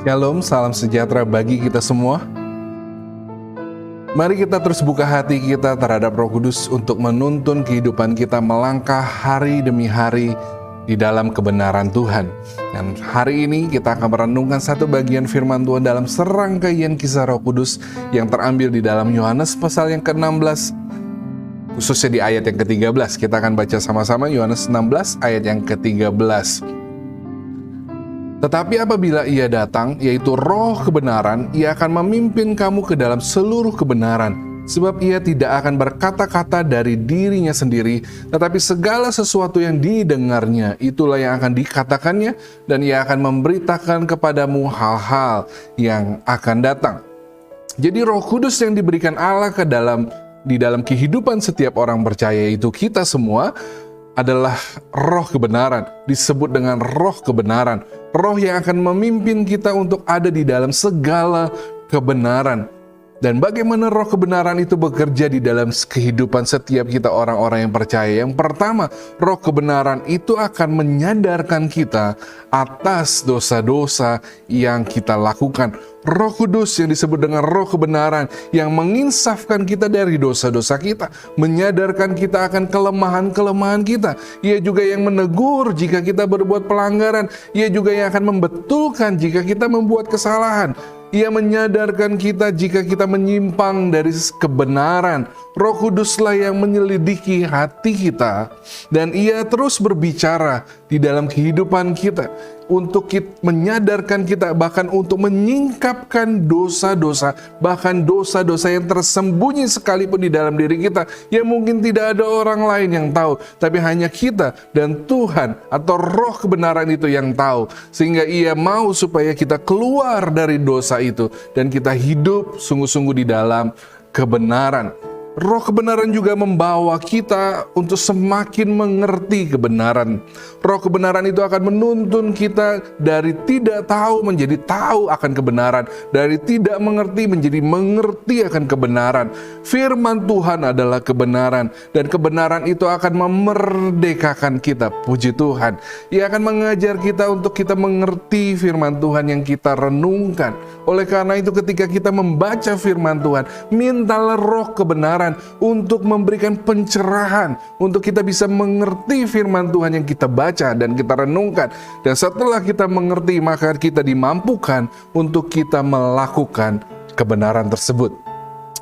Shalom, salam sejahtera bagi kita semua. Mari kita terus buka hati kita terhadap Roh Kudus untuk menuntun kehidupan kita melangkah hari demi hari di dalam kebenaran Tuhan. Dan hari ini kita akan merenungkan satu bagian firman Tuhan dalam serangkaian kisah Roh Kudus yang terambil di dalam Yohanes pasal yang ke-16, khususnya di ayat yang ke-13. Kita akan baca sama-sama Yohanes 16 ayat yang ke-13. Tetapi apabila ia datang, yaitu Roh kebenaran, ia akan memimpin kamu ke dalam seluruh kebenaran. Sebab ia tidak akan berkata-kata dari dirinya sendiri, tetapi segala sesuatu yang didengarnya, itulah yang akan dikatakannya, dan ia akan memberitakan kepadamu hal-hal yang akan datang. Jadi Roh Kudus yang diberikan Allah di dalam kehidupan setiap orang percaya, itu kita semua, adalah roh kebenaran, disebut dengan roh kebenaran. Roh yang akan memimpin kita untuk ada di dalam segala kebenaran. Dan bagaimana roh kebenaran itu bekerja di dalam kehidupan setiap kita orang-orang yang percaya? Yang pertama, roh kebenaran itu akan menyadarkan kita atas dosa-dosa yang kita lakukan. Roh Kudus yang disebut dengan roh kebenaran yang menginsafkan kita dari dosa-dosa kita, menyadarkan kita akan kelemahan-kelemahan kita. Ia juga yang menegur jika kita berbuat pelanggaran. Ia juga yang akan membetulkan jika kita membuat kesalahan. Ia menyadarkan kita jika kita menyimpang dari kebenaran. Roh Kuduslah yang menyelidiki hati kita, dan ia terus berbicara di dalam kehidupan kita untuk menyadarkan kita, bahkan untuk menyingkapkan dosa-dosa, bahkan dosa-dosa yang tersembunyi sekalipun di dalam diri kita, yang mungkin tidak ada orang lain yang tahu, tapi hanya kita dan Tuhan atau roh kebenaran itu yang tahu. Sehingga ia mau supaya kita keluar dari dosa itu dan kita hidup sungguh-sungguh di dalam kebenaran. Roh kebenaran juga membawa kita untuk semakin mengerti kebenaran. Roh kebenaran itu akan menuntun kita dari tidak tahu menjadi tahu akan kebenaran, dari tidak mengerti menjadi mengerti akan kebenaran. Firman Tuhan adalah kebenaran, dan kebenaran itu akan memerdekakan kita. Puji Tuhan. Ia akan mengajar kita untuk kita mengerti firman Tuhan yang kita renungkan. Oleh karena itu, ketika kita membaca firman Tuhan, mintalah roh kebenaran untuk memberikan pencerahan, untuk kita bisa mengerti firman Tuhan yang kita baca dan kita renungkan. Dan setelah kita mengerti, maka kita dimampukan untuk kita melakukan kebenaran tersebut.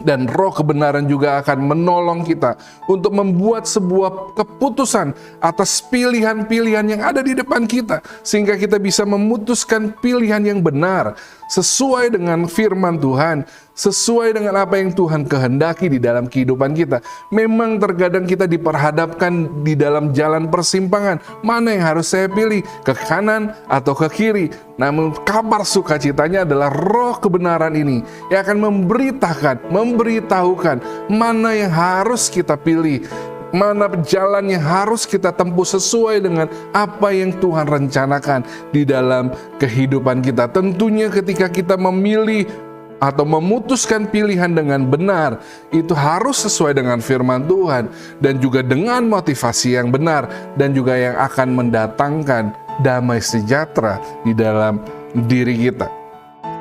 Dan roh kebenaran juga akan menolong kita untuk membuat sebuah keputusan atas pilihan-pilihan yang ada di depan kita, sehingga kita bisa memutuskan pilihan yang benar sesuai dengan firman Tuhan, sesuai dengan apa yang Tuhan kehendaki di dalam kehidupan kita. Memang terkadang kita diperhadapkan di dalam jalan persimpangan, mana yang harus saya pilih, ke kanan atau ke kiri. Namun kabar sukacitanya adalah roh kebenaran ini yang akan memberitahukan mana yang harus kita pilih, mana jalan yang harus kita tempuh sesuai dengan apa yang Tuhan rencanakan di dalam kehidupan kita. Tentunya ketika kita memilih atau memutuskan pilihan dengan benar, itu harus sesuai dengan firman Tuhan dan juga dengan motivasi yang benar, dan juga yang akan mendatangkan damai sejahtera di dalam diri kita.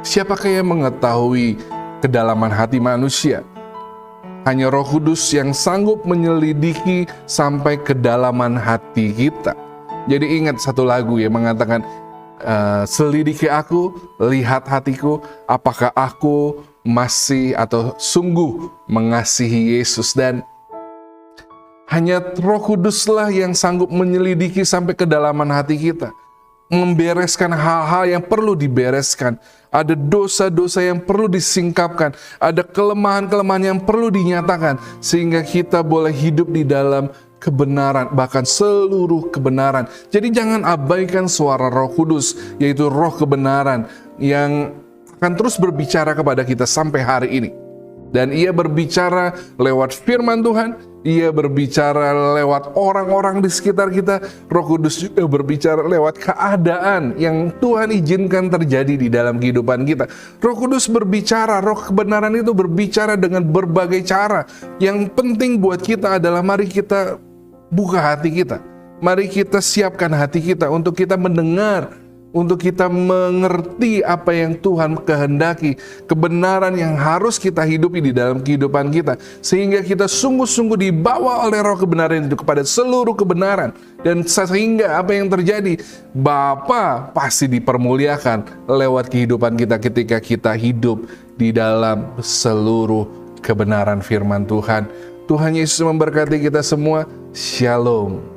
Siapakah yang mengetahui kedalaman hati manusia? Hanya Roh Kudus yang sanggup menyelidiki sampai kedalaman hati kita. Jadi ingat satu lagu yang mengatakan, selidiki aku, lihat hatiku, apakah aku masih atau sungguh mengasihi Yesus. Dan hanya Roh Kuduslah yang sanggup menyelidiki sampai kedalaman hati kita, membereskan hal-hal yang perlu dibereskan. Ada dosa-dosa yang perlu disingkapkan, ada kelemahan-kelemahan yang perlu dinyatakan, sehingga kita boleh hidup di dalam kebenaran, bahkan seluruh kebenaran. Jadi jangan abaikan suara Roh Kudus, yaitu roh kebenaran yang akan terus berbicara kepada kita sampai hari ini. Dan ia berbicara lewat firman Tuhan, ia berbicara lewat orang-orang di sekitar kita. Roh Kudus juga berbicara lewat keadaan yang Tuhan izinkan terjadi di dalam kehidupan kita. Roh Kudus berbicara, roh kebenaran itu berbicara dengan berbagai cara. Yang penting buat kita adalah mari kita buka hati kita. Mari kita siapkan hati kita untuk kita mendengar untuk kita mengerti apa yang Tuhan kehendaki, kebenaran yang harus kita hidupi di dalam kehidupan kita, sehingga kita sungguh-sungguh dibawa oleh roh kebenaran itu kepada seluruh kebenaran, dan sehingga apa yang terjadi, Bapa pasti dipermuliakan lewat kehidupan kita ketika kita hidup di dalam seluruh kebenaran firman Tuhan. Tuhan Yesus memberkati kita semua. Shalom.